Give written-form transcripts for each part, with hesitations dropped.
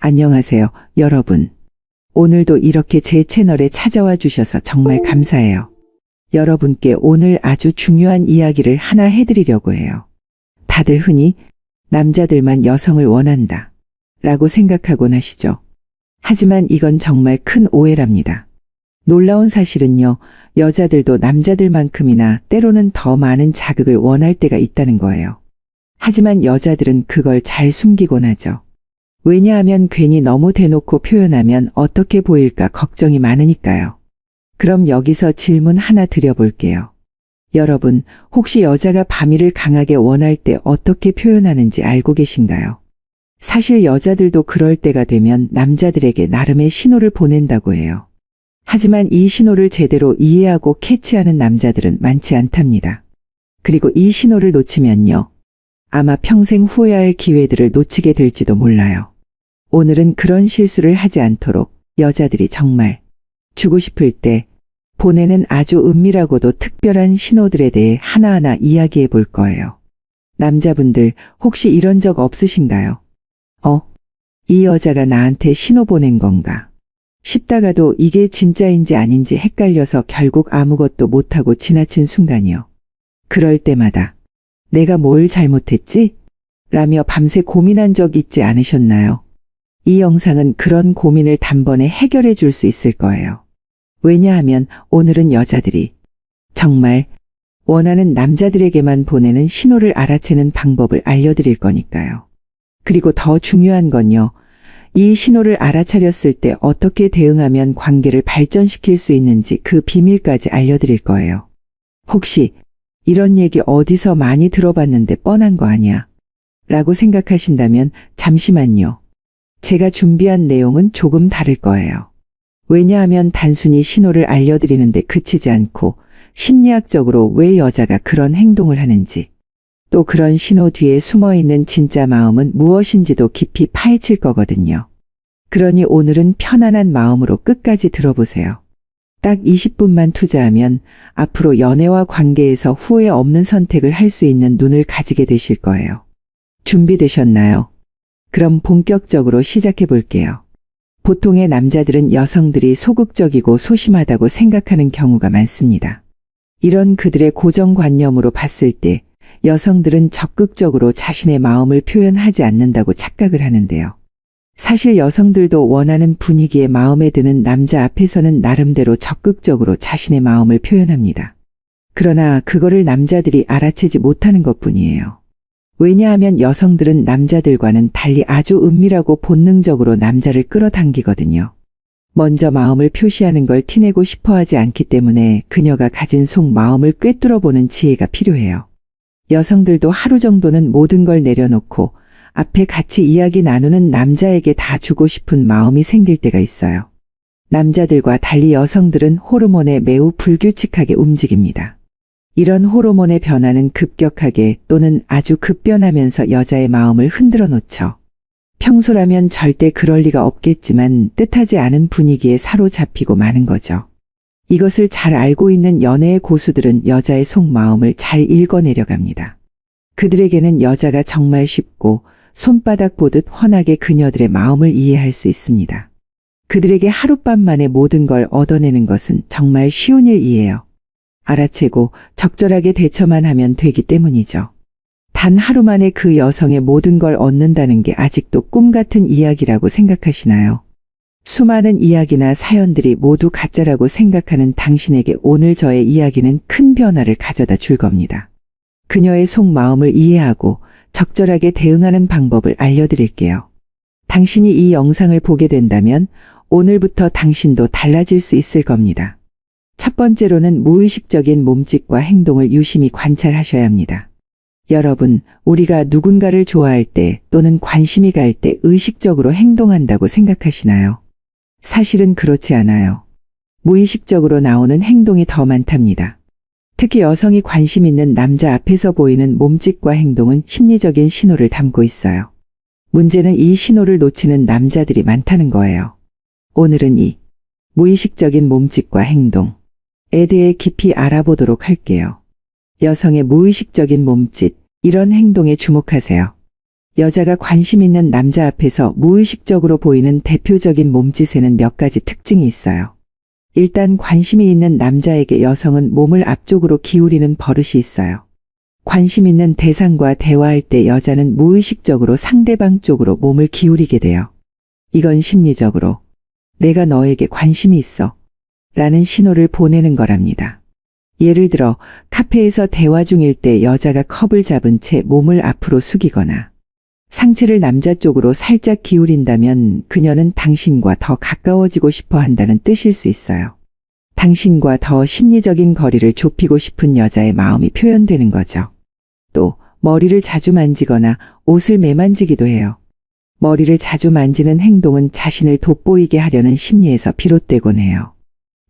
안녕하세요, 여러분. 오늘도 이렇게 제 채널에 찾아와 주셔서 정말 감사해요. 여러분께 오늘 아주 중요한 이야기를 하나 해드리려고 해요. 다들 흔히 남자들만 여성을 원한다 라고 생각하곤 하시죠. 하지만 이건 정말 큰 오해랍니다. 놀라운 사실은요, 여자들도 남자들만큼이나 때로는 더 많은 자극을 원할 때가 있다는 거예요. 하지만 여자들은 그걸 잘 숨기곤 하죠. 왜냐하면 괜히 너무 대놓고 표현하면 어떻게 보일까 걱정이 많으니까요. 그럼 여기서 질문 하나 드려볼게요. 여러분, 혹시 여자가 밤이를 강하게 원할 때 어떻게 표현하는지 알고 계신가요? 사실 여자들도 그럴 때가 되면 남자들에게 나름의 신호를 보낸다고 해요. 하지만 이 신호를 제대로 이해하고 캐치하는 남자들은 많지 않답니다. 그리고 이 신호를 놓치면요, 아마 평생 후회할 기회들을 놓치게 될지도 몰라요. 오늘은 그런 실수를 하지 않도록 여자들이 정말 주고 싶을 때 보내는 아주 은밀하고도 특별한 신호들에 대해 하나하나 이야기해 볼 거예요. 남자분들 혹시 이런 적 없으신가요? 이 여자가 나한테 신호 보낸 건가 싶다가도 이게 진짜인지 아닌지 헷갈려서 결국 아무것도 못하고 지나친 순간이요. 그럴 때마다 내가 뭘 잘못했지? 라며 밤새 고민한 적 있지 않으셨나요? 이 영상은 그런 고민을 단번에 해결해 줄 수 있을 거예요. 왜냐하면 오늘은 여자들이 정말 원하는 남자들에게만 보내는 신호를 알아채는 방법을 알려드릴 거니까요. 그리고 더 중요한 건요, 이 신호를 알아차렸을 때 어떻게 대응하면 관계를 발전시킬 수 있는지 그 비밀까지 알려드릴 거예요. 혹시 이런 얘기 어디서 많이 들어봤는데 뻔한 거 아니야? 라고 생각하신다면 잠시만요. 제가 준비한 내용은 조금 다를 거예요. 왜냐하면 단순히 신호를 알려드리는데 그치지 않고 심리학적으로 왜 여자가 그런 행동을 하는지, 또 그런 신호 뒤에 숨어있는 진짜 마음은 무엇인지도 깊이 파헤칠 거거든요. 그러니 오늘은 편안한 마음으로 끝까지 들어보세요. 딱 20분만 투자하면 앞으로 연애와 관계에서 후회 없는 선택을 할 수 있는 눈을 가지게 되실 거예요. 준비되셨나요? 그럼 본격적으로 시작해 볼게요. 보통의 남자들은 여성들이 소극적이고 소심하다고 생각하는 경우가 많습니다. 이런 그들의 고정관념으로 봤을 때 여성들은 적극적으로 자신의 마음을 표현하지 않는다고 착각을 하는데요. 사실 여성들도 원하는 분위기에 마음에 드는 남자 앞에서는 나름대로 적극적으로 자신의 마음을 표현합니다. 그러나 그거를 남자들이 알아채지 못하는 것뿐이에요. 왜냐하면 여성들은 남자들과는 달리 아주 은밀하고 본능적으로 남자를 끌어당기거든요. 먼저 마음을 표시하는 걸 티내고 싶어 하지 않기 때문에 그녀가 가진 속마음을 꿰뚫어보는 지혜가 필요해요. 여성들도 하루 정도는 모든 걸 내려놓고 앞에 같이 이야기 나누는 남자에게 다 주고 싶은 마음이 생길 때가 있어요. 남자들과 달리 여성들은 호르몬에 매우 불규칙하게 움직입니다. 이런 호르몬의 변화는 급격하게 또는 아주 급변하면서 여자의 마음을 흔들어 놓죠. 평소라면 절대 그럴 리가 없겠지만 뜻하지 않은 분위기에 사로잡히고 마는 거죠. 이것을 잘 알고 있는 연애의 고수들은 여자의 속마음을 잘 읽어내려갑니다. 그들에게는 여자가 정말 쉽고 손바닥 보듯 훤하게 그녀들의 마음을 이해할 수 있습니다. 그들에게 하룻밤 만에 모든 걸 얻어내는 것은 정말 쉬운 일이에요. 알아채고 적절하게 대처만 하면 되기 때문이죠. 단 하루 만에 그 여성의 모든 걸 얻는다는 게 아직도 꿈 같은 이야기라고 생각하시나요? 수많은 이야기나 사연들이 모두 가짜라고 생각하는 당신에게 오늘 저의 이야기는 큰 변화를 가져다 줄 겁니다. 그녀의 속마음을 이해하고 적절하게 대응하는 방법을 알려드릴게요. 당신이 이 영상을 보게 된다면 오늘부터 당신도 달라질 수 있을 겁니다. 첫 번째로는 무의식적인 몸짓과 행동을 유심히 관찰하셔야 합니다. 여러분, 우리가 누군가를 좋아할 때 또는 관심이 갈 때 의식적으로 행동한다고 생각하시나요? 사실은 그렇지 않아요. 무의식적으로 나오는 행동이 더 많답니다. 특히 여성이 관심 있는 남자 앞에서 보이는 몸짓과 행동은 심리적인 신호를 담고 있어요. 문제는 이 신호를 놓치는 남자들이 많다는 거예요. 오늘은 이 무의식적인 몸짓과 행동에 대해 깊이 알아보도록 할게요. 여성의 무의식적인 몸짓, 이런 행동에 주목하세요. 여자가 관심 있는 남자 앞에서 무의식적으로 보이는 대표적인 몸짓에는 몇 가지 특징이 있어요. 일단 관심이 있는 남자에게 여성은 몸을 앞쪽으로 기울이는 버릇이 있어요. 관심 있는 대상과 대화할 때 여자는 무의식적으로 상대방 쪽으로 몸을 기울이게 돼요. 이건 심리적으로 내가 너에게 관심이 있어 라는 신호를 보내는 거랍니다. 예를 들어 카페에서 대화 중일 때 여자가 컵을 잡은 채 몸을 앞으로 숙이거나 상체를 남자 쪽으로 살짝 기울인다면 그녀는 당신과 더 가까워지고 싶어 한다는 뜻일 수 있어요. 당신과 더 심리적인 거리를 좁히고 싶은 여자의 마음이 표현되는 거죠. 또 머리를 자주 만지거나 옷을 매만지기도 해요. 머리를 자주 만지는 행동은 자신을 돋보이게 하려는 심리에서 비롯되곤 해요.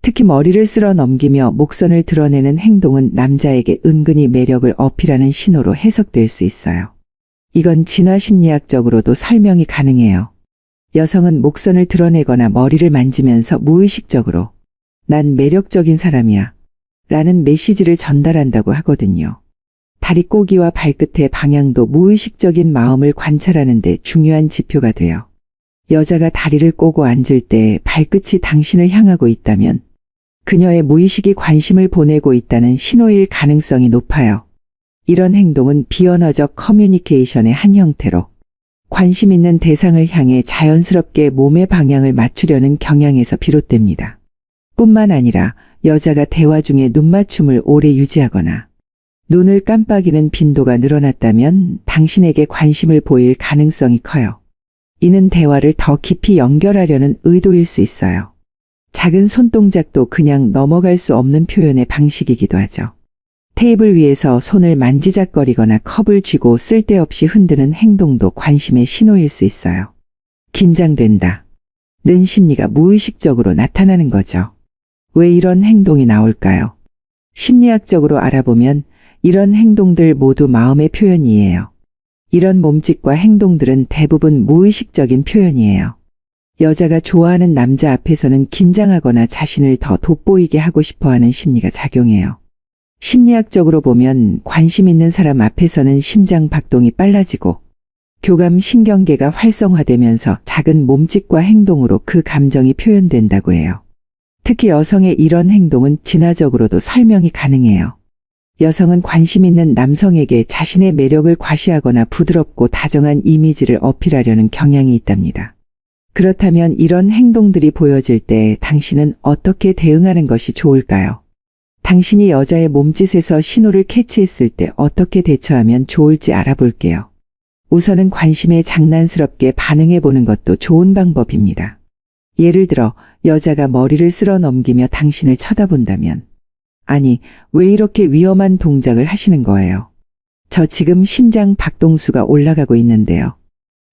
특히 머리를 쓸어 넘기며 목선을 드러내는 행동은 남자에게 은근히 매력을 어필하는 신호로 해석될 수 있어요. 이건 진화심리학적으로도 설명이 가능해요. 여성은 목선을 드러내거나 머리를 만지면서 무의식적으로 난 매력적인 사람이야 라는 메시지를 전달한다고 하거든요. 다리 꼬기와 발끝의 방향도 무의식적인 마음을 관찰하는 데 중요한 지표가 돼요. 여자가 다리를 꼬고 앉을 때 발끝이 당신을 향하고 있다면 그녀의 무의식이 관심을 보내고 있다는 신호일 가능성이 높아요. 이런 행동은 비언어적 커뮤니케이션의 한 형태로 관심 있는 대상을 향해 자연스럽게 몸의 방향을 맞추려는 경향에서 비롯됩니다. 뿐만 아니라 여자가 대화 중에 눈맞춤을 오래 유지하거나 눈을 깜빡이는 빈도가 늘어났다면 당신에게 관심을 보일 가능성이 커요. 이는 대화를 더 깊이 연결하려는 의도일 수 있어요. 작은 손동작도 그냥 넘어갈 수 없는 표현의 방식이기도 하죠. 테이블 위에서 손을 만지작거리거나 컵을 쥐고 쓸데없이 흔드는 행동도 관심의 신호일 수 있어요. 긴장된다 는 심리가 무의식적으로 나타나는 거죠. 왜 이런 행동이 나올까요? 심리학적으로 알아보면 이런 행동들 모두 마음의 표현이에요. 이런 몸짓과 행동들은 대부분 무의식적인 표현이에요. 여자가 좋아하는 남자 앞에서는 긴장하거나 자신을 더 돋보이게 하고 싶어하는 심리가 작용해요. 심리학적으로 보면 관심 있는 사람 앞에서는 심장 박동이 빨라지고 교감 신경계가 활성화되면서 작은 몸짓과 행동으로 그 감정이 표현된다고 해요. 특히 여성의 이런 행동은 진화적으로도 설명이 가능해요. 여성은 관심 있는 남성에게 자신의 매력을 과시하거나 부드럽고 다정한 이미지를 어필하려는 경향이 있답니다. 그렇다면 이런 행동들이 보여질 때 당신은 어떻게 대응하는 것이 좋을까요? 당신이 여자의 몸짓에서 신호를 캐치했을 때 어떻게 대처하면 좋을지 알아볼게요. 우선은 관심에 장난스럽게 반응해 보는 것도 좋은 방법입니다. 예를 들어 여자가 머리를 쓸어 넘기며 당신을 쳐다본다면 아니, 왜 이렇게 위험한 동작을 하시는 거예요? 저 지금 심장 박동수가 올라가고 있는데요.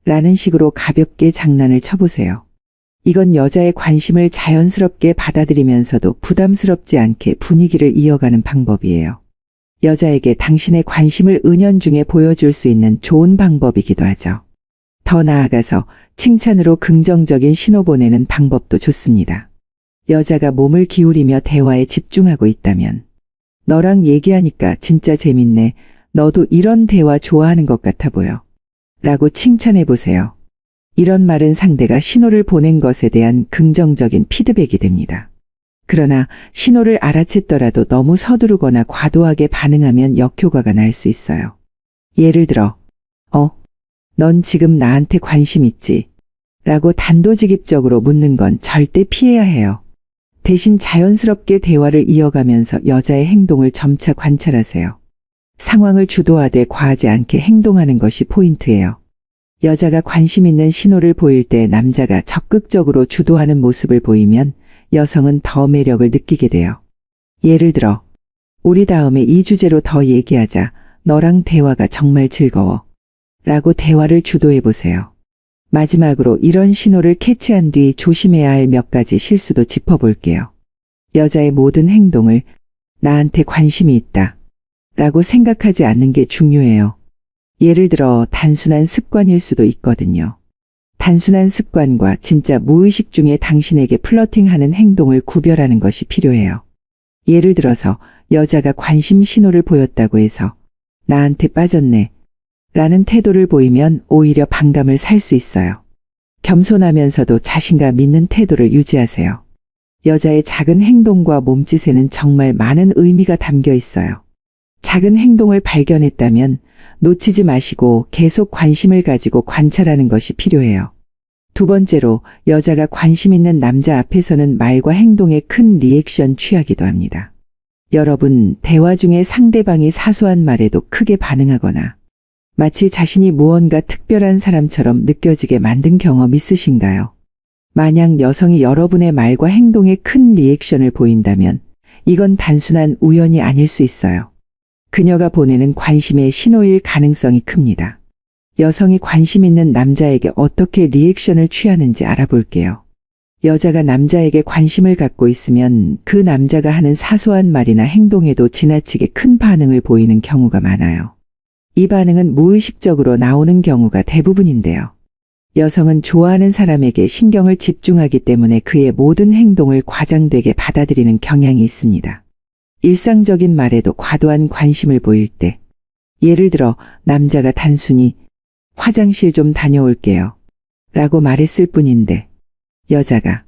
라는 식으로 가볍게 장난을 쳐보세요. 이건 여자의 관심을 자연스럽게 받아들이면서도 부담스럽지 않게 분위기를 이어가는 방법이에요. 여자에게 당신의 관심을 은연중에 보여줄 수 있는 좋은 방법이기도 하죠. 더 나아가서 칭찬으로 긍정적인 신호 보내는 방법도 좋습니다. 여자가 몸을 기울이며 대화에 집중하고 있다면 너랑 얘기하니까 진짜 재밌네. 너도 이런 대화 좋아하는 것 같아 보여. 라고 칭찬해 보세요. 이런 말은 상대가 신호를 보낸 것에 대한 긍정적인 피드백이 됩니다. 그러나 신호를 알아챘더라도 너무 서두르거나 과도하게 반응하면 역효과가 날 수 있어요. 예를 들어 넌 지금 나한테 관심 있지? 라고 단도직입적으로 묻는 건 절대 피해야 해요. 대신 자연스럽게 대화를 이어가면서 여자의 행동을 점차 관찰하세요. 상황을 주도하되 과하지 않게 행동하는 것이 포인트예요. 여자가 관심 있는 신호를 보일 때 남자가 적극적으로 주도하는 모습을 보이면 여성은 더 매력을 느끼게 돼요. 예를 들어 우리 다음에 이 주제로 더 얘기하자. 너랑 대화가 정말 즐거워. 라고 대화를 주도해 보세요. 마지막으로 이런 신호를 캐치한 뒤 조심해야 할 몇 가지 실수도 짚어볼게요. 여자의 모든 행동을 나한테 관심이 있다 라고 생각하지 않는 게 중요해요. 예를 들어 단순한 습관일 수도 있거든요. 단순한 습관과 진짜 무의식 중에 당신에게 플러팅하는 행동을 구별하는 것이 필요해요. 예를 들어서 여자가 관심 신호를 보였다고 해서 나한테 빠졌네 라는 태도를 보이면 오히려 반감을 살 수 있어요. 겸손하면서도 자신감 있는 태도를 유지하세요. 여자의 작은 행동과 몸짓에는 정말 많은 의미가 담겨 있어요. 작은 행동을 발견했다면 놓치지 마시고 계속 관심을 가지고 관찰하는 것이 필요해요. 두 번째로, 여자가 관심 있는 남자 앞에서는 말과 행동에 큰 리액션 취하기도 합니다. 여러분, 대화 중에 상대방이 사소한 말에도 크게 반응하거나 마치 자신이 무언가 특별한 사람처럼 느껴지게 만든 경험 있으신가요? 만약 여성이 여러분의 말과 행동에 큰 리액션을 보인다면 이건 단순한 우연이 아닐 수 있어요. 그녀가 보내는 관심의 신호일 가능성이 큽니다. 여성이 관심 있는 남자에게 어떻게 리액션을 취하는지 알아볼게요. 여자가 남자에게 관심을 갖고 있으면 그 남자가 하는 사소한 말이나 행동에도 지나치게 큰 반응을 보이는 경우가 많아요. 이 반응은 무의식적으로 나오는 경우가 대부분인데요. 여성은 좋아하는 사람에게 신경을 집중하기 때문에 그의 모든 행동을 과장되게 받아들이는 경향이 있습니다. 일상적인 말에도 과도한 관심을 보일 때, 예를 들어 남자가 단순히 화장실 좀 다녀올게요 라고 말했을 뿐인데 여자가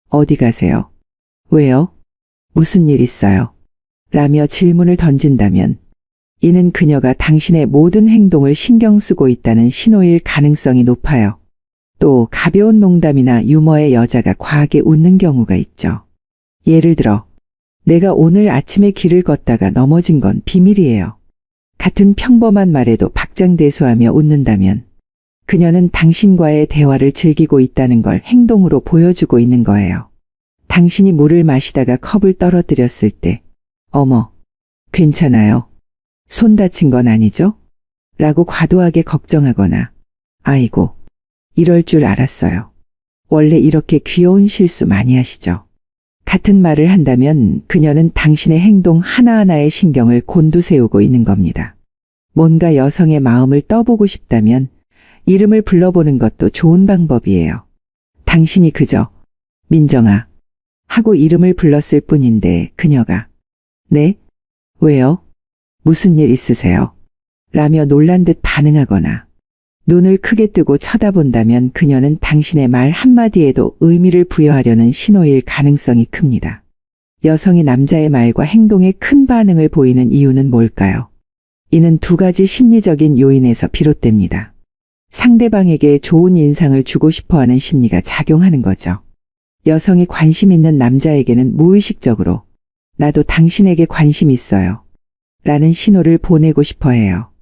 어디 가세요? 왜요? 무슨 일 있어요? 라며 질문을 던진다면 이는 그녀가 당신의 모든 행동을 신경 쓰고 있다는 신호일 가능성이 높아요. 또 가벼운 농담이나 유머에 여자가 과하게 웃는 경우가 있죠. 예를 들어 내가 오늘 아침에 길을 걷다가 넘어진 건 비밀이에요. 같은 평범한 말에도 박장대소하며 웃는다면 그녀는 당신과의 대화를 즐기고 있다는 걸 행동으로 보여주고 있는 거예요. 당신이 물을 마시다가 컵을 떨어뜨렸을 때 어머, 괜찮아요? 손 다친 건 아니죠? 라고 과도하게 걱정하거나 아이고, 이럴 줄 알았어요. 원래 이렇게 귀여운 실수 많이 하시죠? 같은 말을 한다면 그녀는 당신의 행동 하나하나에 신경을 곤두세우고 있는 겁니다. 뭔가 여성의 마음을 떠보고 싶다면 이름을 불러보는 것도 좋은 방법이에요. 당신이 그저 민정아 하고 이름을 불렀을 뿐인데 그녀가 네? 왜요? 무슨 일 있으세요? 라며 놀란 듯 반응하거나 눈을 크게 뜨고 쳐다본다면 그녀는 당신의 말 한마디에도 의미를 부여하려는 신호일 가능성이 큽니다. 여성이 남자의 말과 행동에 큰 반응을 보이는 이유는 뭘까요? 이는 두 가지 심리적인 요인에서 비롯됩니다. 상대방에게 좋은 인상을 주고 싶어하는 심리가 작용하는 거죠. 여성이 관심 있는 남자에게는 무의식적으로 나도 당신에게 관심 있어요 라는 신호를 보내고 싶어 해요.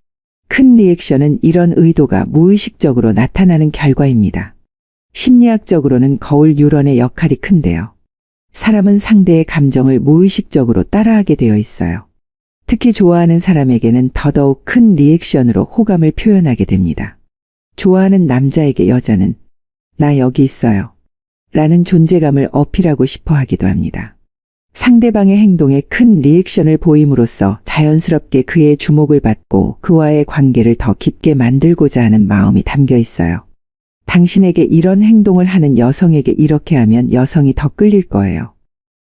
큰 리액션은 이런 의도가 무의식적으로 나타나는 결과입니다. 심리학적으로는 거울 뉴런의 역할이 큰데요. 사람은 상대의 감정을 무의식적으로 따라하게 되어 있어요. 특히 좋아하는 사람에게는 더더욱 큰 리액션으로 호감을 표현하게 됩니다. 좋아하는 남자에게 여자는 나 여기 있어요 라는 존재감을 어필하고 싶어 하기도 합니다. 상대방의 행동에 큰 리액션을 보임으로써 자연스럽게 그의 주목을 받고 그와의 관계를 더 깊게 만들고자 하는 마음이 담겨 있어요. 당신에게 이런 행동을 하는 여성에게 이렇게 하면 여성이 더 끌릴 거예요.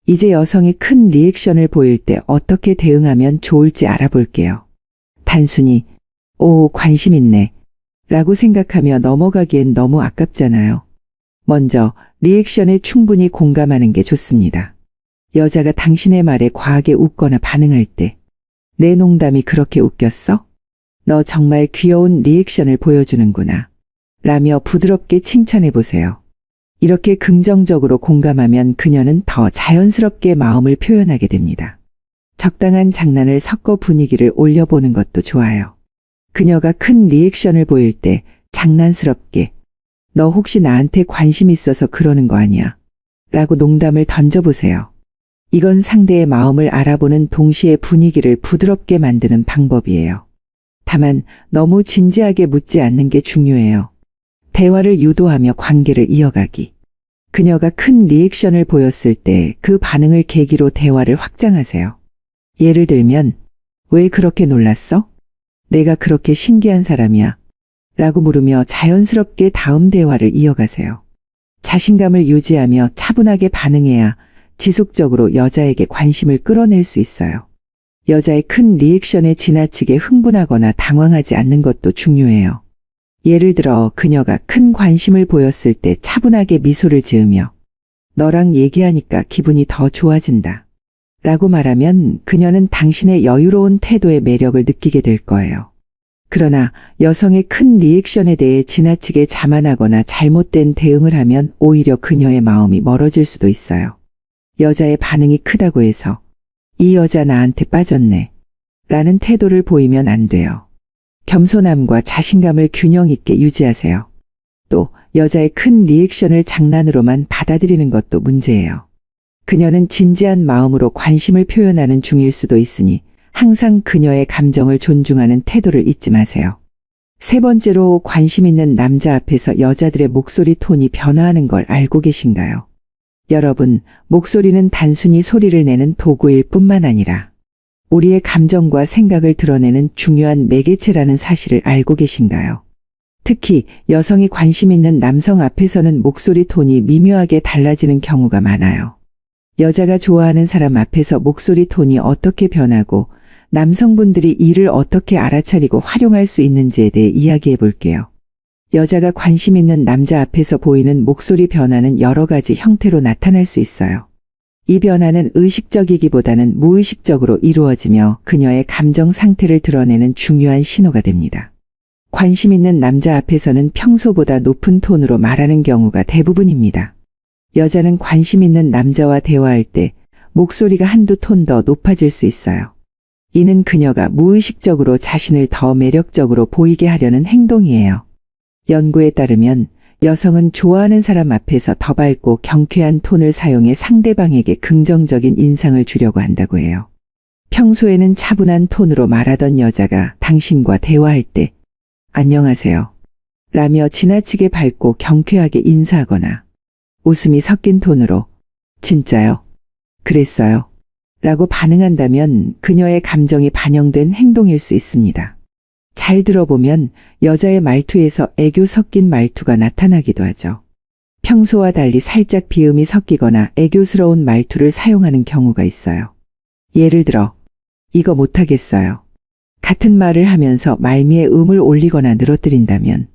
이제 여성이 큰 리액션을 보일 때 어떻게 대응하면 좋을지 알아볼게요. 단순히 오, 관심 있네 라고 생각하며 넘어가기엔 너무 아깝잖아요. 먼저 리액션에 충분히 공감하는 게 좋습니다. 여자가 당신의 말에 과하게 웃거나 반응할 때 내 농담이 그렇게 웃겼어? 너 정말 귀여운 리액션을 보여주는구나 라며 부드럽게 칭찬해 보세요. 이렇게 긍정적으로 공감하면 그녀는 더 자연스럽게 마음을 표현하게 됩니다. 적당한 장난을 섞어 분위기를 올려보는 것도 좋아요. 그녀가 큰 리액션을 보일 때 장난스럽게 너 혹시 나한테 관심 있어서 그러는 거 아니야? 라고 농담을 던져보세요. 이건 상대의 마음을 알아보는 동시에 분위기를 부드럽게 만드는 방법이에요. 다만 너무 진지하게 묻지 않는 게 중요해요. 대화를 유도하며 관계를 이어가기. 그녀가 큰 리액션을 보였을 때 그 반응을 계기로 대화를 확장하세요. 예를 들면 왜 그렇게 놀랐어? 내가 그렇게 신기한 사람이야 라고 물으며 자연스럽게 다음 대화를 이어가세요. 자신감을 유지하며 차분하게 반응해야 지속적으로 여자에게 관심을 끌어낼 수 있어요. 여자의 큰 리액션에 지나치게 흥분하거나 당황하지 않는 것도 중요해요. 예를 들어 그녀가 큰 관심을 보였을 때 차분하게 미소를 지으며 너랑 얘기하니까 기분이 더 좋아진다 라고 말하면 그녀는 당신의 여유로운 태도의 매력을 느끼게 될 거예요. 그러나 여성의 큰 리액션에 대해 지나치게 자만하거나 잘못된 대응을 하면 오히려 그녀의 마음이 멀어질 수도 있어요. 여자의 반응이 크다고 해서 이 여자 나한테 빠졌네 라는 태도를 보이면 안 돼요. 겸손함과 자신감을 균형 있게 유지하세요. 또 여자의 큰 리액션을 장난으로만 받아들이는 것도 문제예요. 그녀는 진지한 마음으로 관심을 표현하는 중일 수도 있으니 항상 그녀의 감정을 존중하는 태도를 잊지 마세요. 세 번째로 관심 있는 남자 앞에서 여자들의 목소리 톤이 변화하는 걸 알고 계신가요? 여러분, 목소리는 단순히 소리를 내는 도구일 뿐만 아니라 우리의 감정과 생각을 드러내는 중요한 매개체라는 사실을 알고 계신가요? 특히 여성이 관심 있는 남성 앞에서는 목소리 톤이 미묘하게 달라지는 경우가 많아요. 여자가 좋아하는 사람 앞에서 목소리 톤이 어떻게 변하고 남성분들이 이를 어떻게 알아차리고 활용할 수 있는지에 대해 이야기해 볼게요. 여자가 관심 있는 남자 앞에서 보이는 목소리 변화는 여러 가지 형태로 나타날 수 있어요. 이 변화는 의식적이기보다는 무의식적으로 이루어지며 그녀의 감정 상태를 드러내는 중요한 신호가 됩니다. 관심 있는 남자 앞에서는 평소보다 높은 톤으로 말하는 경우가 대부분입니다. 여자는 관심 있는 남자와 대화할 때 목소리가 한두 톤 더 높아질 수 있어요. 이는 그녀가 무의식적으로 자신을 더 매력적으로 보이게 하려는 행동이에요. 연구에 따르면 여성은 좋아하는 사람 앞에서 더 밝고 경쾌한 톤을 사용해 상대방에게 긍정적인 인상을 주려고 한다고 해요. 평소에는 차분한 톤으로 말하던 여자가 당신과 대화할 때 안녕하세요 라며 지나치게 밝고 경쾌하게 인사하거나 웃음이 섞인 톤으로 진짜요? 그랬어요? 라고 반응한다면 그녀의 감정이 반영된 행동일 수 있습니다. 잘 들어보면 여자의 말투에서 애교 섞인 말투가 나타나기도 하죠. 평소와 달리 살짝 비음이 섞이거나 애교스러운 말투를 사용하는 경우가 있어요. 예를 들어 이거 못하겠어요. 같은 말을 하면서 말미에 음을 올리거나 늘어뜨린다면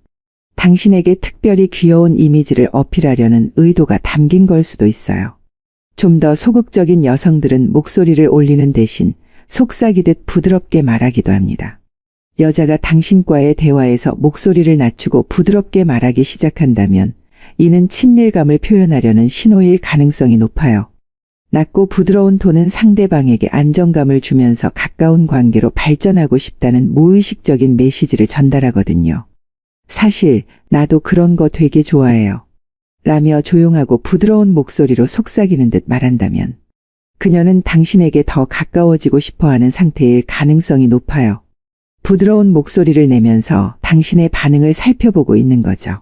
당신에게 특별히 귀여운 이미지를 어필하려는 의도가 담긴 걸 수도 있어요. 좀 더 소극적인 여성들은 목소리를 올리는 대신 속삭이듯 부드럽게 말하기도 합니다. 여자가 당신과의 대화에서 목소리를 낮추고 부드럽게 말하기 시작한다면 이는 친밀감을 표현하려는 신호일 가능성이 높아요. 낮고 부드러운 톤은 상대방에게 안정감을 주면서 가까운 관계로 발전하고 싶다는 무의식적인 메시지를 전달하거든요. 사실 나도 그런 거 되게 좋아해요. 라며 조용하고 부드러운 목소리로 속삭이는 듯 말한다면 그녀는 당신에게 더 가까워지고 싶어하는 상태일 가능성이 높아요. 부드러운 목소리를 내면서 당신의 반응을 살펴보고 있는 거죠.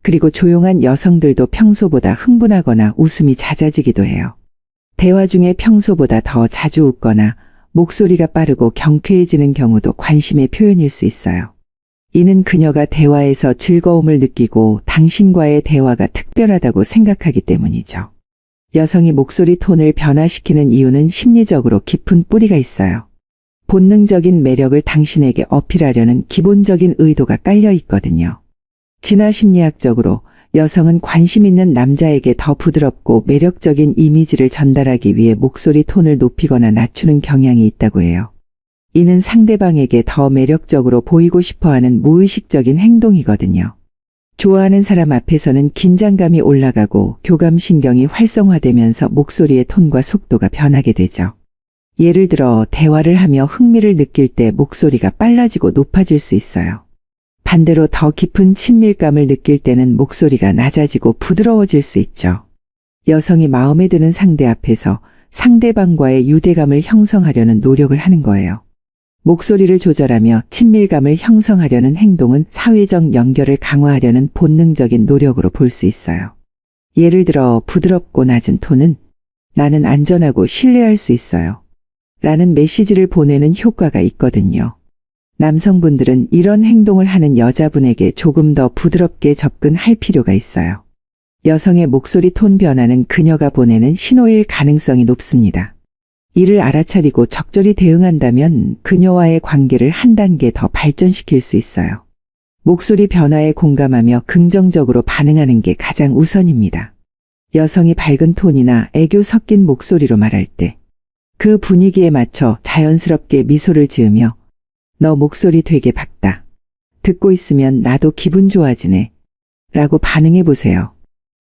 그리고 조용한 여성들도 평소보다 흥분하거나 웃음이 잦아지기도 해요. 대화 중에 평소보다 더 자주 웃거나 목소리가 빠르고 경쾌해지는 경우도 관심의 표현일 수 있어요. 이는 그녀가 대화에서 즐거움을 느끼고 당신과의 대화가 특별하다고 생각하기 때문이죠. 여성이 목소리 톤을 변화시키는 이유는 심리적으로 깊은 뿌리가 있어요. 본능적인 매력을 당신에게 어필하려는 기본적인 의도가 깔려 있거든요. 진화 심리학적으로 여성은 관심 있는 남자에게 더 부드럽고 매력적인 이미지를 전달하기 위해 목소리 톤을 높이거나 낮추는 경향이 있다고 해요. 이는 상대방에게 더 매력적으로 보이고 싶어하는 무의식적인 행동이거든요. 좋아하는 사람 앞에서는 긴장감이 올라가고 교감신경이 활성화되면서 목소리의 톤과 속도가 변하게 되죠. 예를 들어 대화를 하며 흥미를 느낄 때 목소리가 빨라지고 높아질 수 있어요. 반대로 더 깊은 친밀감을 느낄 때는 목소리가 낮아지고 부드러워질 수 있죠. 여성이 마음에 드는 상대 앞에서 상대방과의 유대감을 형성하려는 노력을 하는 거예요. 목소리를 조절하며 친밀감을 형성하려는 행동은 사회적 연결을 강화하려는 본능적인 노력으로 볼 수 있어요. 예를 들어 부드럽고 낮은 톤은 나는 안전하고 신뢰할 수 있어요. 라는 메시지를 보내는 효과가 있거든요. 남성분들은 이런 행동을 하는 여자분에게 조금 더 부드럽게 접근할 필요가 있어요. 여성의 목소리 톤 변화는 그녀가 보내는 신호일 가능성이 높습니다. 이를 알아차리고 적절히 대응한다면 그녀와의 관계를 한 단계 더 발전시킬 수 있어요. 목소리 변화에 공감하며 긍정적으로 반응하는 게 가장 우선입니다. 여성이 밝은 톤이나 애교 섞인 목소리로 말할 때 그 분위기에 맞춰 자연스럽게 미소를 지으며 너 목소리 되게 밝다. 듣고 있으면 나도 기분 좋아지네. 라고 반응해 보세요.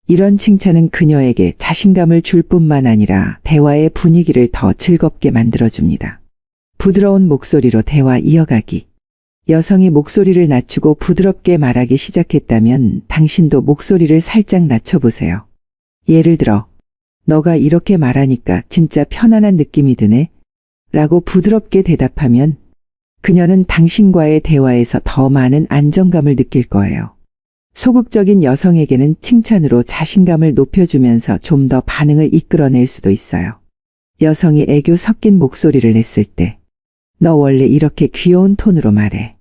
이런 칭찬은 그녀에게 자신감을 줄 뿐만 아니라 대화의 분위기를 더 즐겁게 만들어줍니다. 부드러운 목소리로 대화 이어가기. 여성이 목소리를 낮추고 부드럽게 말하기 시작했다면 당신도 목소리를 살짝 낮춰보세요. 예를 들어, 너가 이렇게 말하니까 진짜 편안한 느낌이 드네. 라고 부드럽게 대답하면 그녀는 당신과의 대화에서 더 많은 안정감을 느낄 거예요. 소극적인 여성에게는 칭찬으로 자신감을 높여주면서 좀 더 반응을 이끌어낼 수도 있어요. 여성이 애교 섞인 목소리를 냈을 때, 너 원래 이렇게 귀여운 톤으로 말해.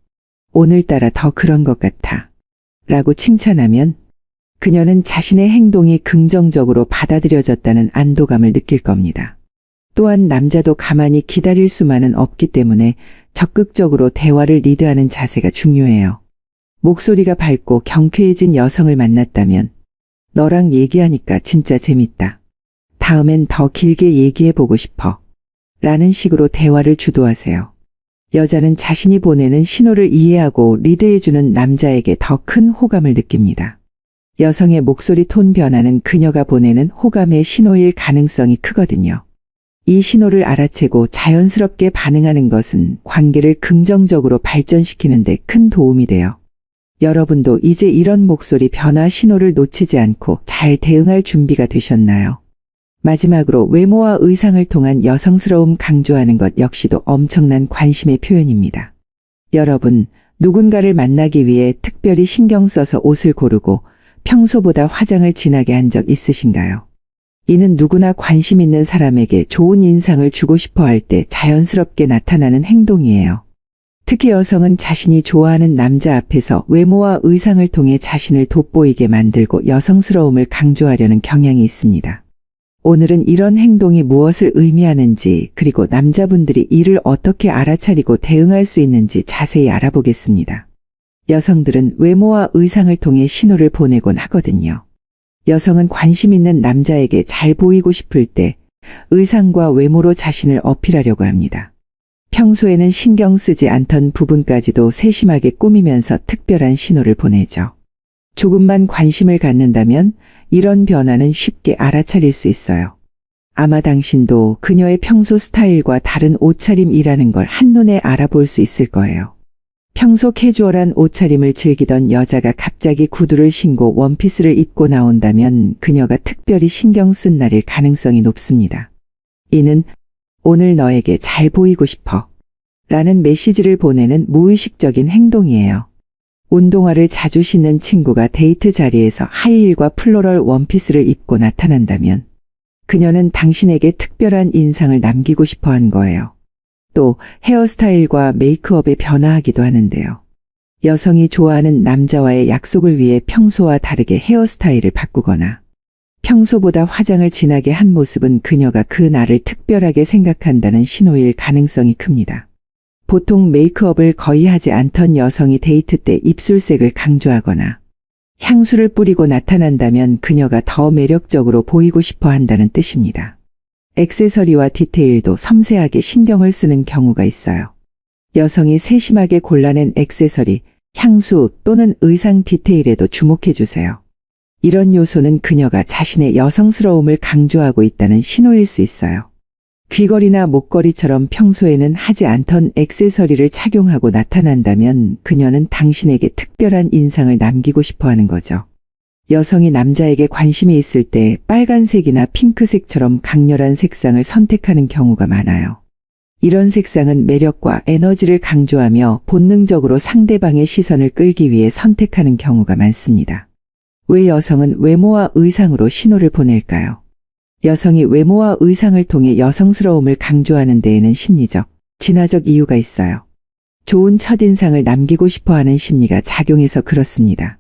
오늘따라 더 그런 것 같아. 라고 칭찬하면 그녀는 자신의 행동이 긍정적으로 받아들여졌다는 안도감을 느낄 겁니다. 또한 남자도 가만히 기다릴 수만은 없기 때문에 적극적으로 대화를 리드하는 자세가 중요해요. 목소리가 밝고 경쾌해진 여성을 만났다면 너랑 얘기하니까 진짜 재밌다. 다음엔 더 길게 얘기해보고 싶어. 라는 식으로 대화를 주도하세요. 여자는 자신이 보내는 신호를 이해하고 리드해주는 남자에게 더 큰 호감을 느낍니다. 여성의 목소리 톤 변화는 그녀가 보내는 호감의 신호일 가능성이 크거든요. 이 신호를 알아채고 자연스럽게 반응하는 것은 관계를 긍정적으로 발전시키는 데 큰 도움이 돼요. 여러분도 이제 이런 목소리 변화 신호를 놓치지 않고 잘 대응할 준비가 되셨나요? 마지막으로 외모와 의상을 통한 여성스러움 강조하는 것 역시도 엄청난 관심의 표현입니다. 여러분, 누군가를 만나기 위해 특별히 신경 써서 옷을 고르고 평소보다 화장을 진하게 한 적 있으신가요? 이는 누구나 관심 있는 사람에게 좋은 인상을 주고 싶어 할 때 자연스럽게 나타나는 행동이에요. 특히 여성은 자신이 좋아하는 남자 앞에서 외모와 의상을 통해 자신을 돋보이게 만들고 여성스러움을 강조하려는 경향이 있습니다. 오늘은 이런 행동이 무엇을 의미하는지 그리고 남자분들이 이를 어떻게 알아차리고 대응할 수 있는지 자세히 알아보겠습니다. 여성들은 외모와 의상을 통해 신호를 보내곤 하거든요. 여성은 관심 있는 남자에게 잘 보이고 싶을 때 의상과 외모로 자신을 어필하려고 합니다. 평소에는 신경 쓰지 않던 부분까지도 세심하게 꾸미면서 특별한 신호를 보내죠. 조금만 관심을 갖는다면 이런 변화는 쉽게 알아차릴 수 있어요. 아마 당신도 그녀의 평소 스타일과 다른 옷차림이라는 걸 한눈에 알아볼 수 있을 거예요. 평소 캐주얼한 옷차림을 즐기던 여자가 갑자기 구두를 신고 원피스를 입고 나온다면 그녀가 특별히 신경 쓴 날일 가능성이 높습니다. 이는 오늘 너에게 잘 보이고 싶어 라는 메시지를 보내는 무의식적인 행동이에요. 운동화를 자주 신는 친구가 데이트 자리에서 하이힐과 플로럴 원피스를 입고 나타난다면 그녀는 당신에게 특별한 인상을 남기고 싶어 한 거예요. 또 헤어스타일과 메이크업에 변화하기도 하는데요. 여성이 좋아하는 남자와의 약속을 위해 평소와 다르게 헤어스타일을 바꾸거나 평소보다 화장을 진하게 한 모습은 그녀가 그 날을 특별하게 생각한다는 신호일 가능성이 큽니다. 보통 메이크업을 거의 하지 않던 여성이 데이트 때 입술색을 강조하거나 향수를 뿌리고 나타난다면 그녀가 더 매력적으로 보이고 싶어 한다는 뜻입니다. 액세서리와 디테일도 섬세하게 신경을 쓰는 경우가 있어요. 여성이 세심하게 골라낸 액세서리, 향수 또는 의상 디테일에도 주목해 주세요. 이런 요소는 그녀가 자신의 여성스러움을 강조하고 있다는 신호일 수 있어요. 귀걸이나 목걸이처럼 평소에는 하지 않던 액세서리를 착용하고 나타난다면 그녀는 당신에게 특별한 인상을 남기고 싶어 하는 거죠. 여성이 남자에게 관심이 있을 때 빨간색이나 핑크색처럼 강렬한 색상을 선택하는 경우가 많아요. 이런 색상은 매력과 에너지를 강조하며 본능적으로 상대방의 시선을 끌기 위해 선택하는 경우가 많습니다. 왜 여성은 외모와 의상으로 신호를 보낼까요? 여성이 외모와 의상을 통해 여성스러움을 강조하는 데에는 심리적, 진화적 이유가 있어요. 좋은 첫인상을 남기고 싶어하는 심리가 작용해서 그렇습니다.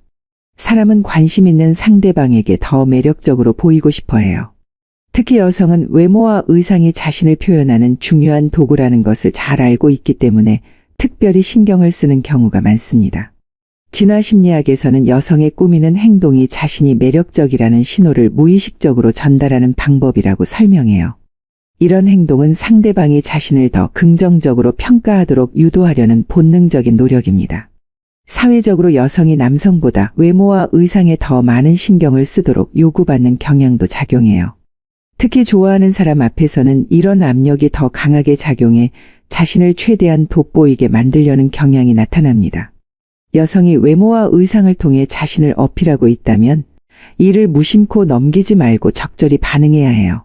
사람은 관심 있는 상대방에게 더 매력적으로 보이고 싶어 해요. 특히 여성은 외모와 의상이 자신을 표현하는 중요한 도구라는 것을 잘 알고 있기 때문에 특별히 신경을 쓰는 경우가 많습니다. 진화 심리학에서는 여성의 꾸미는 행동이 자신이 매력적이라는 신호를 무의식적으로 전달하는 방법이라고 설명해요. 이런 행동은 상대방이 자신을 더 긍정적으로 평가하도록 유도하려는 본능적인 노력입니다. 사회적으로 여성이 남성보다 외모와 의상에 더 많은 신경을 쓰도록 요구받는 경향도 작용해요. 특히 좋아하는 사람 앞에서는 이런 압력이 더 강하게 작용해 자신을 최대한 돋보이게 만들려는 경향이 나타납니다. 여성이 외모와 의상을 통해 자신을 어필하고 있다면 이를 무심코 넘기지 말고 적절히 반응해야 해요.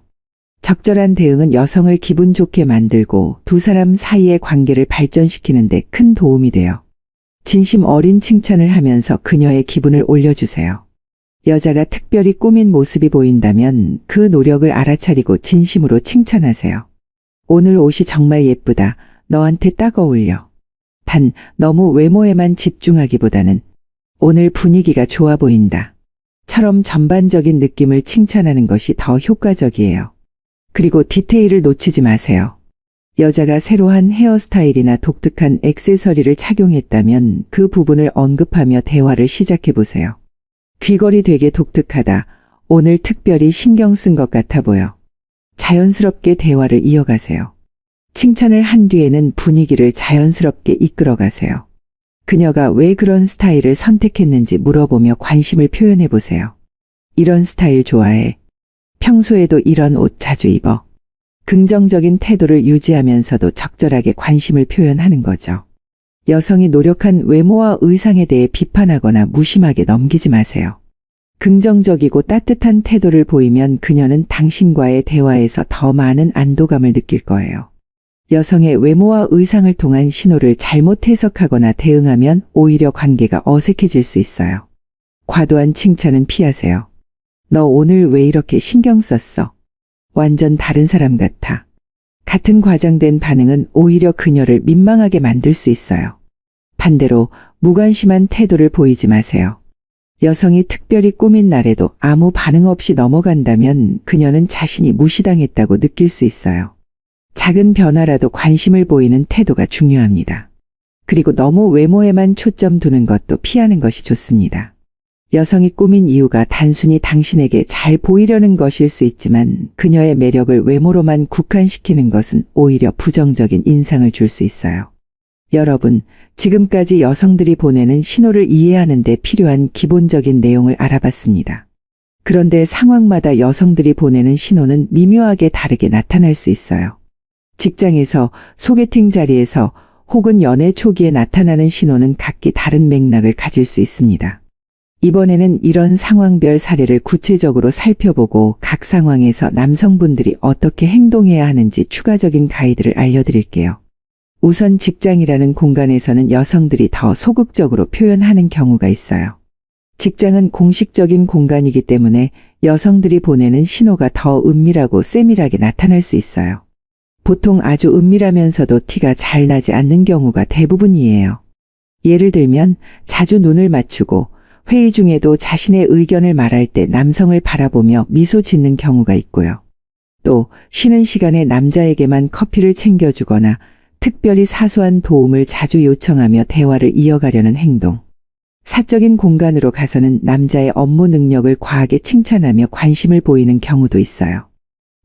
적절한 대응은 여성을 기분 좋게 만들고 두 사람 사이의 관계를 발전시키는 데 큰 도움이 돼요. 진심 어린 칭찬을 하면서 그녀의 기분을 올려주세요. 여자가 특별히 꾸민 모습이 보인다면 그 노력을 알아차리고 진심으로 칭찬하세요. 오늘 옷이 정말 예쁘다. 너한테 딱 어울려. 단 너무 외모에만 집중하기보다는 오늘 분위기가 좋아 보인다. 처럼 전반적인 느낌을 칭찬하는 것이 더 효과적이에요. 그리고 디테일을 놓치지 마세요. 여자가 새로 한 헤어스타일이나 독특한 액세서리를 착용했다면 그 부분을 언급하며 대화를 시작해 보세요. 귀걸이 되게 독특하다. 오늘 특별히 신경 쓴 것 같아 보여. 자연스럽게 대화를 이어가세요. 칭찬을 한 뒤에는 분위기를 자연스럽게 이끌어 가세요. 그녀가 왜 그런 스타일을 선택했는지 물어보며 관심을 표현해 보세요. 이런 스타일 좋아해. 평소에도 이런 옷 자주 입어. 긍정적인 태도를 유지하면서도 적절하게 관심을 표현하는 거죠. 여성이 노력한 외모와 의상에 대해 비판하거나 무심하게 넘기지 마세요. 긍정적이고 따뜻한 태도를 보이면 그녀는 당신과의 대화에서 더 많은 안도감을 느낄 거예요. 여성의 외모와 의상을 통한 신호를 잘못 해석하거나 대응하면 오히려 관계가 어색해질 수 있어요. 과도한 칭찬은 피하세요. 너 오늘 왜 이렇게 신경 썼어? 완전 다른 사람 같아. 같은 과장된 반응은 오히려 그녀를 민망하게 만들 수 있어요. 반대로 무관심한 태도를 보이지 마세요. 여성이 특별히 꾸민 날에도 아무 반응 없이 넘어간다면 그녀는 자신이 무시당했다고 느낄 수 있어요. 작은 변화라도 관심을 보이는 태도가 중요합니다. 그리고 너무 외모에만 초점 두는 것도 피하는 것이 좋습니다. 여성이 꾸민 이유가 단순히 당신에게 잘 보이려는 것일 수 있지만 그녀의 매력을 외모로만 국한시키는 것은 오히려 부정적인 인상을 줄 수 있어요. 여러분, 지금까지 여성들이 보내는 신호를 이해하는 데 필요한 기본적인 내용을 알아봤습니다. 그런데 상황마다 여성들이 보내는 신호는 미묘하게 다르게 나타날 수 있어요. 직장에서, 소개팅 자리에서 혹은 연애 초기에 나타나는 신호는 각기 다른 맥락을 가질 수 있습니다. 이번에는 이런 상황별 사례를 구체적으로 살펴보고 각 상황에서 남성분들이 어떻게 행동해야 하는지 추가적인 가이드를 알려드릴게요. 우선 직장이라는 공간에서는 여성들이 더 소극적으로 표현하는 경우가 있어요. 직장은 공식적인 공간이기 때문에 여성들이 보내는 신호가 더 은밀하고 세밀하게 나타날 수 있어요. 보통 아주 은밀하면서도 티가 잘 나지 않는 경우가 대부분이에요. 예를 들면 자주 눈을 맞추고 회의 중에도 자신의 의견을 말할 때 남성을 바라보며 미소 짓는 경우가 있고요. 또 쉬는 시간에 남자에게만 커피를 챙겨주거나 특별히 사소한 도움을 자주 요청하며 대화를 이어가려는 행동. 사적인 공간으로 가서는 남자의 업무 능력을 과하게 칭찬하며 관심을 보이는 경우도 있어요.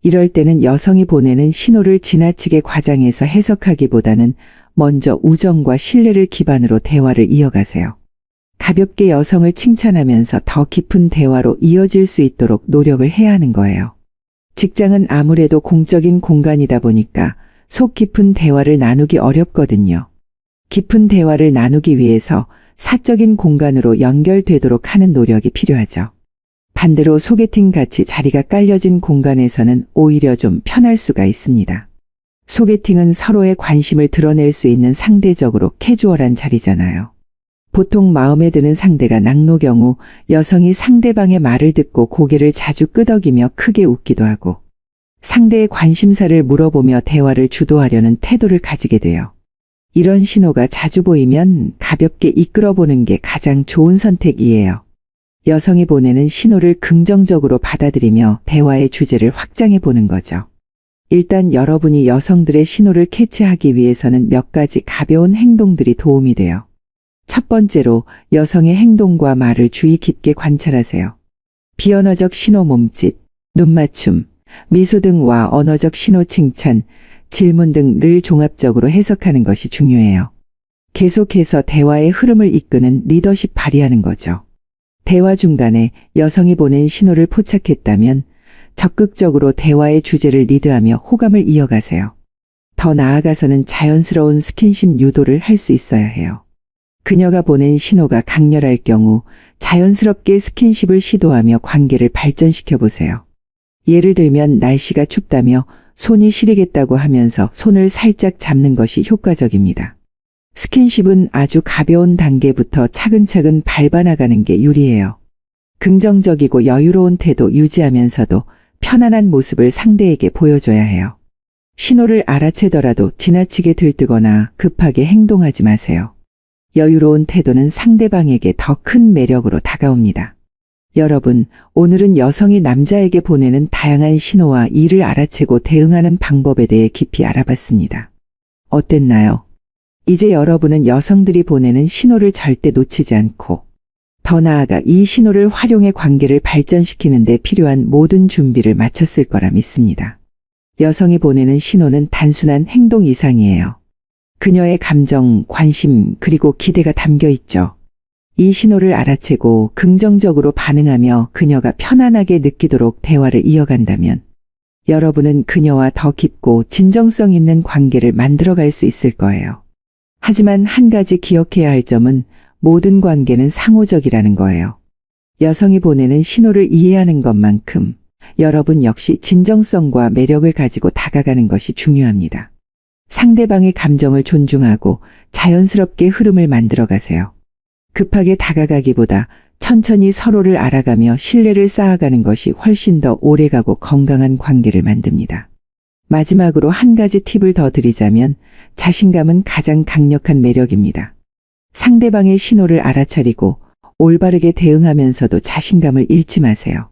이럴 때는 여성이 보내는 신호를 지나치게 과장해서 해석하기보다는 먼저 우정과 신뢰를 기반으로 대화를 이어가세요. 가볍게 여성을 칭찬하면서 더 깊은 대화로 이어질 수 있도록 노력을 해야 하는 거예요. 직장은 아무래도 공적인 공간이다 보니까 속 깊은 대화를 나누기 어렵거든요. 깊은 대화를 나누기 위해서 사적인 공간으로 연결되도록 하는 노력이 필요하죠. 반대로 소개팅 같이 자리가 깔려진 공간에서는 오히려 좀 편할 수가 있습니다. 소개팅은 서로의 관심을 드러낼 수 있는 상대적으로 캐주얼한 자리잖아요. 보통 마음에 드는 상대가 낙로 경우 여성이 상대방의 말을 듣고 고개를 자주 끄덕이며 크게 웃기도 하고 상대의 관심사를 물어보며 대화를 주도하려는 태도를 가지게 돼요. 이런 신호가 자주 보이면 가볍게 이끌어보는 게 가장 좋은 선택이에요. 여성이 보내는 신호를 긍정적으로 받아들이며 대화의 주제를 확장해 보는 거죠. 일단 여러분이 여성들의 신호를 캐치하기 위해서는 몇 가지 가벼운 행동들이 도움이 돼요. 첫 번째로 여성의 행동과 말을 주의 깊게 관찰하세요. 비언어적 신호 몸짓, 눈맞춤, 미소 등과 언어적 신호 칭찬, 질문 등을 종합적으로 해석하는 것이 중요해요. 계속해서 대화의 흐름을 이끄는 리더십 발휘하는 거죠. 대화 중간에 여성이 보낸 신호를 포착했다면 적극적으로 대화의 주제를 리드하며 호감을 이어가세요. 더 나아가서는 자연스러운 스킨십 유도를 할 수 있어야 해요. 그녀가 보낸 신호가 강렬할 경우 자연스럽게 스킨십을 시도하며 관계를 발전시켜 보세요. 예를 들면 날씨가 춥다며 손이 시리겠다고 하면서 손을 살짝 잡는 것이 효과적입니다. 스킨십은 아주 가벼운 단계부터 차근차근 밟아나가는 게 유리해요. 긍정적이고 여유로운 태도 유지하면서도 편안한 모습을 상대에게 보여줘야 해요. 신호를 알아채더라도 지나치게 들뜨거나 급하게 행동하지 마세요. 여유로운 태도는 상대방에게 더 큰 매력으로 다가옵니다. 여러분, 오늘은 여성이 남자에게 보내는 다양한 신호와 이를 알아채고 대응하는 방법에 대해 깊이 알아봤습니다. 어땠나요? 이제 여러분은 여성들이 보내는 신호를 절대 놓치지 않고 더 나아가 이 신호를 활용해 관계를 발전시키는 데 필요한 모든 준비를 마쳤을 거라 믿습니다. 여성이 보내는 신호는 단순한 행동 이상이에요. 그녀의 감정, 관심, 그리고 기대가 담겨 있죠. 이 신호를 알아채고 긍정적으로 반응하며 그녀가 편안하게 느끼도록 대화를 이어간다면 여러분은 그녀와 더 깊고 진정성 있는 관계를 만들어갈 수 있을 거예요. 하지만 한 가지 기억해야 할 점은 모든 관계는 상호적이라는 거예요. 여성이 보내는 신호를 이해하는 것만큼 여러분 역시 진정성과 매력을 가지고 다가가는 것이 중요합니다. 상대방의 감정을 존중하고 자연스럽게 흐름을 만들어 가세요. 급하게 다가가기보다 천천히 서로를 알아가며 신뢰를 쌓아가는 것이 훨씬 더 오래가고 건강한 관계를 만듭니다. 마지막으로 한 가지 팁을 더 드리자면 자신감은 가장 강력한 매력입니다. 상대방의 신호를 알아차리고 올바르게 대응하면서도 자신감을 잃지 마세요.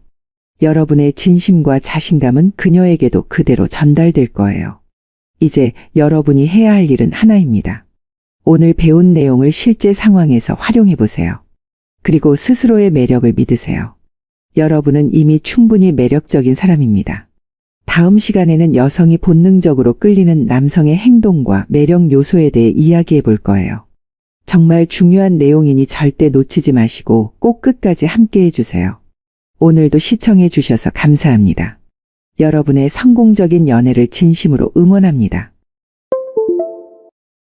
여러분의 진심과 자신감은 그녀에게도 그대로 전달될 거예요. 이제 여러분이 해야 할 일은 하나입니다. 오늘 배운 내용을 실제 상황에서 활용해 보세요. 그리고 스스로의 매력을 믿으세요. 여러분은 이미 충분히 매력적인 사람입니다. 다음 시간에는 여성이 본능적으로 끌리는 남성의 행동과 매력 요소에 대해 이야기해 볼 거예요. 정말 중요한 내용이니 절대 놓치지 마시고 꼭 끝까지 함께 해주세요. 오늘도 시청해 주셔서 감사합니다. 여러분의 성공적인 연애를 진심으로 응원합니다.